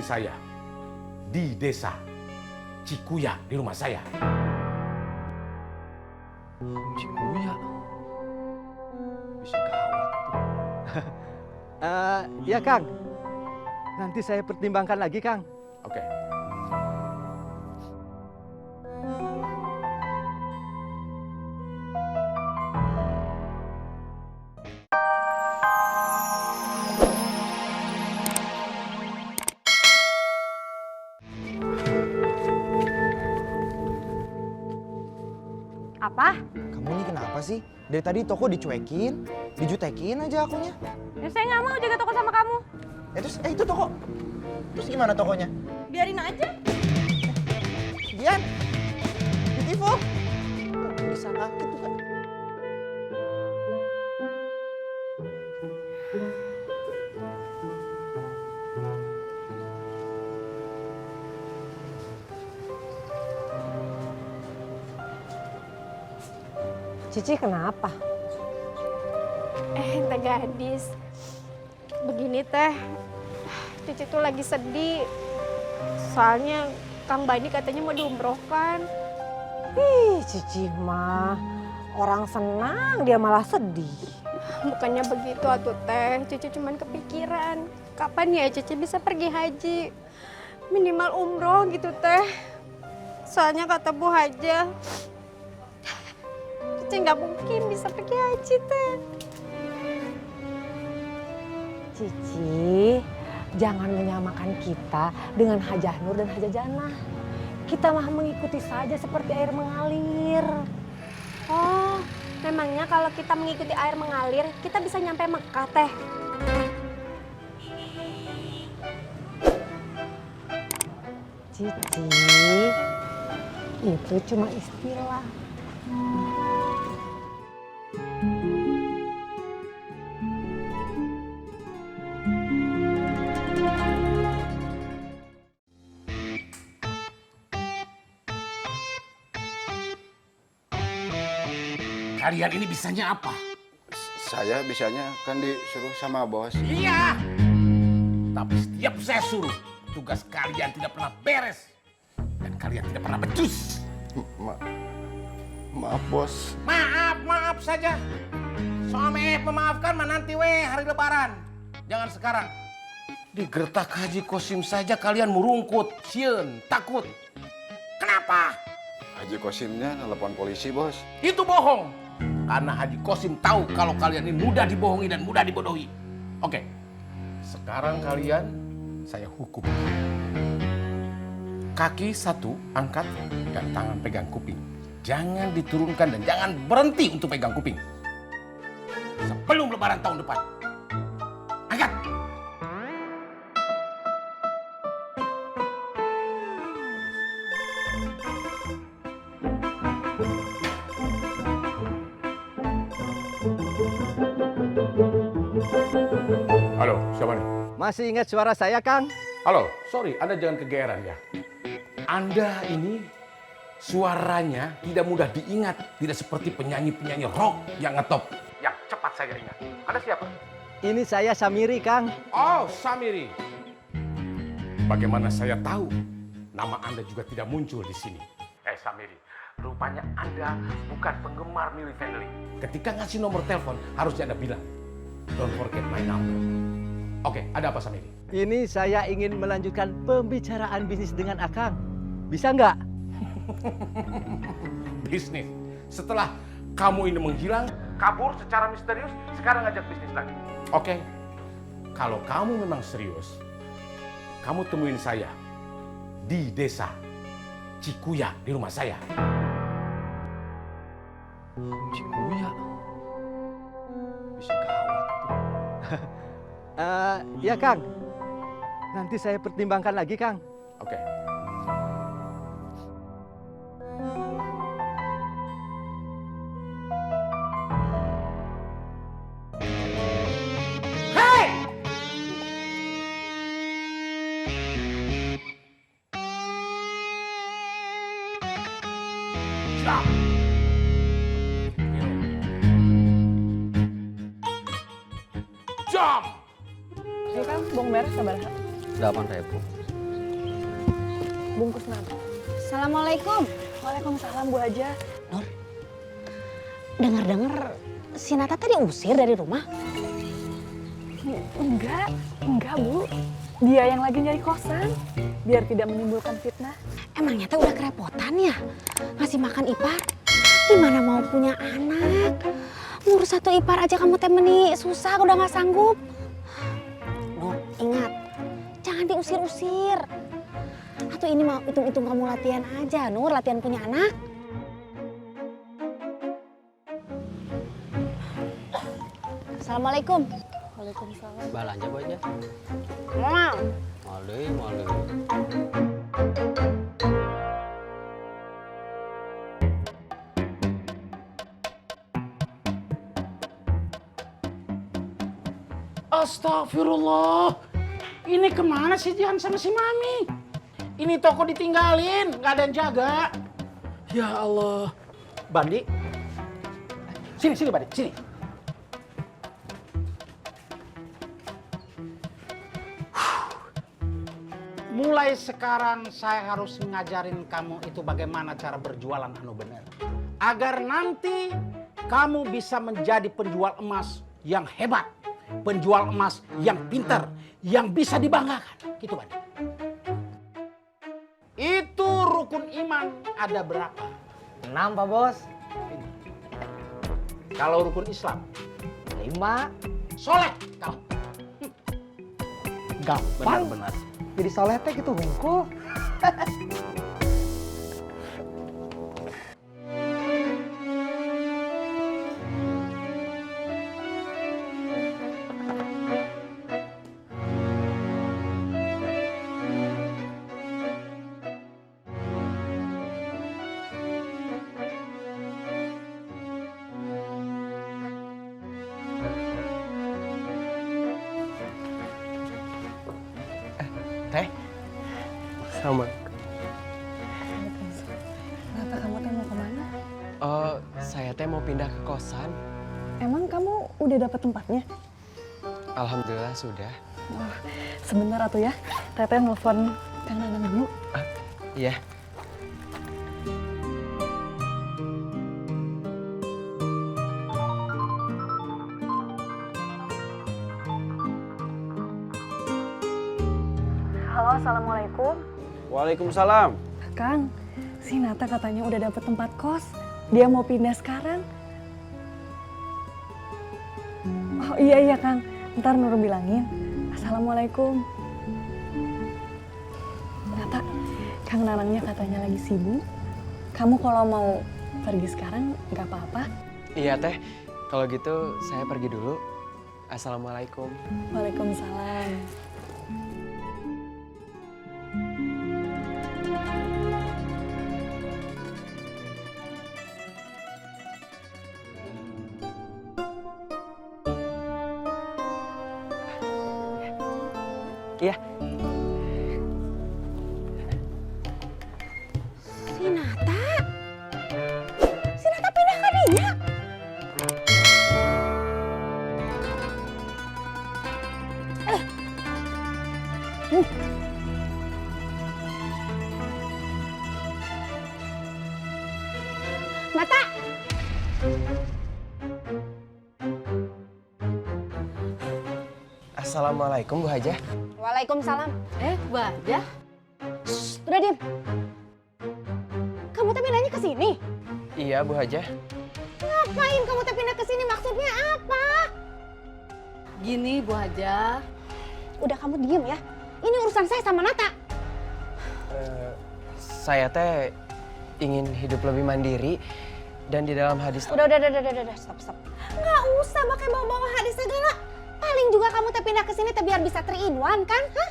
saya di desa Cikuya di rumah saya. Cikuya? Bisa gawat itu. Ya Kang, nanti saya pertimbangkan lagi Kang. Oke. Apa? Kamu ini kenapa sih? Dari tadi toko dicuekin, dijutekin aja akunya. Ya saya nggak mau jaga toko sama kamu. Terus, itu toko. Terus gimana tokonya? Biarin aja. Gian, beautiful. Bisa sakit tuh kan. Cici kenapa? Teh gadis, begini teh, Cici tuh lagi sedih. Soalnya Kang Bani katanya mau diumrohkan. Ih, Cici mah orang senang dia malah sedih. Bukannya begitu atuh teh, Cici cuman kepikiran. Kapan ya Cici bisa pergi haji? Minimal umroh gitu teh. Soalnya kata Bu Haja, Cici nggak mungkin bisa pergi haji teh. Cici, jangan menyamakan kita dengan Hajah Nur dan Hajah Jannah. Kita mah mengikuti saja seperti air mengalir. Oh, memangnya kalau kita mengikuti air mengalir, kita bisa nyampe Mekah teh? Cici, itu cuma istilah. Kalian ini bisanya apa? Saya bisanya kan disuruh sama bos. Iya. Tapi setiap saya suruh, tugas kalian tidak pernah beres. Dan kalian tidak pernah becus. Maaf bos. Maaf saja. Soal memaafkan mah nanti hari lebaran. Jangan sekarang. Di gertak Haji Kosim saja kalian murungkut, sieun, takut. Kenapa? Haji Kosimnya telepon polisi bos. Itu bohong. Karena Haji Kosim tahu kalau kalian ini mudah dibohongi dan mudah dibodohi. Oke, sekarang kalian saya hukum. Kaki satu angkat dan tangan pegang kuping. Jangan diturunkan dan jangan berhenti untuk pegang kuping. Sebelum lebaran tahun depan. Angkat! Halo, siapa nih? Masih ingat suara saya Kang? Halo, sorry, Anda jangan kegeeran ya. Anda ini suaranya tidak mudah diingat, tidak seperti penyanyi-penyanyi rock yang ngetop, yang cepat saya ingat. Anda siapa? Ini saya Samiri Kang. Oh, Samiri. Bagaimana saya tahu nama Anda juga tidak muncul di sini? Samiri, rupanya Anda bukan penggemar Milli Vanilli. Ketika ngasih nomor telepon, harusnya Anda bilang, don't forget my number. Oke, ada apa Samiri? Ini saya ingin melanjutkan pembicaraan bisnis dengan Akang. Bisa nggak? Bisnis. Setelah kamu ini menghilang, kabur secara misterius, sekarang ngajak bisnis lagi. Oke, kalau kamu memang serius, kamu temuin saya di desa Cikuya di rumah saya. Cikuya? Bisa gawat itu. Ya Kang, nanti saya pertimbangkan lagi Kang. Oke. Hei! Stop! Jump! Ini kan bawang merah sabar. 8.000. bungkus nada. Assalamualaikum. Waalaikumsalam Bu Haja. Nur, dengar-dengar si Nata tadi usir dari rumah. Enggak Bu. Dia yang lagi nyari kosan, biar tidak menimbulkan fitnah. Emangnya teh udah kerepotan ya ngasih makan ipar? Gimana mau punya anak? Ngurus satu ipar aja kamu teh meni susah, udah nggak sanggup. Nur, ingat, jangan diusir-usir. Atau ini mau hitung-hitung kamu latihan aja, Nur, latihan punya anak. Assalamualaikum. Waalaikumsalam. Balanja Bu aja. Mau. Malih. Astagfirullah. Ini kemana sih Jihan sama si Mami? Ini toko ditinggalin, nggak ada yang jaga. Ya Allah. Bandi. Sini Bandi, sini. Mulai sekarang saya harus ngajarin kamu itu bagaimana cara berjualan anu bener. Agar nanti kamu bisa menjadi penjual emas yang hebat. Penjual emas yang pintar, yang bisa dibanggakan. Gitu Bandi. Itu rukun iman ada berapa? 6 Pak Bos. Kalau rukun Islam? 5. Soleh kalau. Gampang. Benar. Jadi soleh teh gitu hungkul. Teh, sama. Kenapa kamu teh mau kemana? Saya teh mau pindah ke kosan. Emang kamu udah dapet tempatnya? Alhamdulillah sudah. Wah, sebentar atuh ya. Teteh nelfon Kang Nanang dulu. Iya. Halo, assalamualaikum. Waalaikumsalam. Kang, si Nata katanya udah dapet tempat kos. Dia mau pindah sekarang. Oh iya Kang, ntar Nur bilangin. Assalamualaikum. Nata, Kang Nanangnya katanya lagi sibuk. Kamu kalau mau pergi sekarang nggak apa-apa. Iya teh, kalau gitu saya pergi dulu. Assalamualaikum. Waalaikumsalam. Iya. Si Nata pindah ke dia. Nata. Assalamualaikum Bu Haja. Waalaikumsalam. Bu Haja. Udah diem. Kamu teh pindahnya ke sini? Iya Bu Haja. Ngapain kamu teh pindah ke sini? Maksudnya apa? Gini Bu Haja. Udah kamu diem ya. Ini urusan saya sama Nata. Saya teh ingin hidup lebih mandiri dan di dalam hadis. Udah, stop. Nggak usah pakai bawa-bawa hadis segala. Paling juga kamu teh pindah ke sini teh biar bisa 3 in 1 kan? Hah?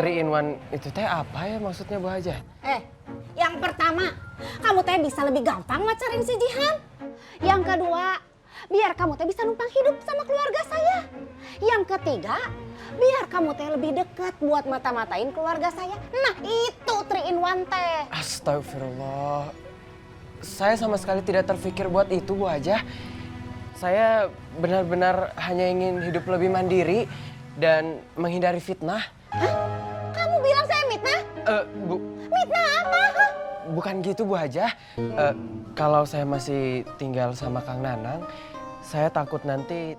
3 in 1 itu teh apa ya maksudnya Bu Haja? Yang pertama, kamu teh bisa lebih gampang macarin si Jihan. Yang kedua, biar kamu teh bisa numpang hidup sama keluarga saya. Yang ketiga, biar kamu teh lebih dekat buat mata-matain keluarga saya. Nah, itu 3 in 1 teh. Astagfirullah. Saya sama sekali tidak terpikir buat itu Bu Haja. Saya benar-benar hanya ingin hidup lebih mandiri dan menghindari fitnah. Hah? Kamu bilang saya fitnah? Bu. Mitnah apa? Bukan gitu Bu Hajah. Kalau saya masih tinggal sama Kang Nanang, saya takut nanti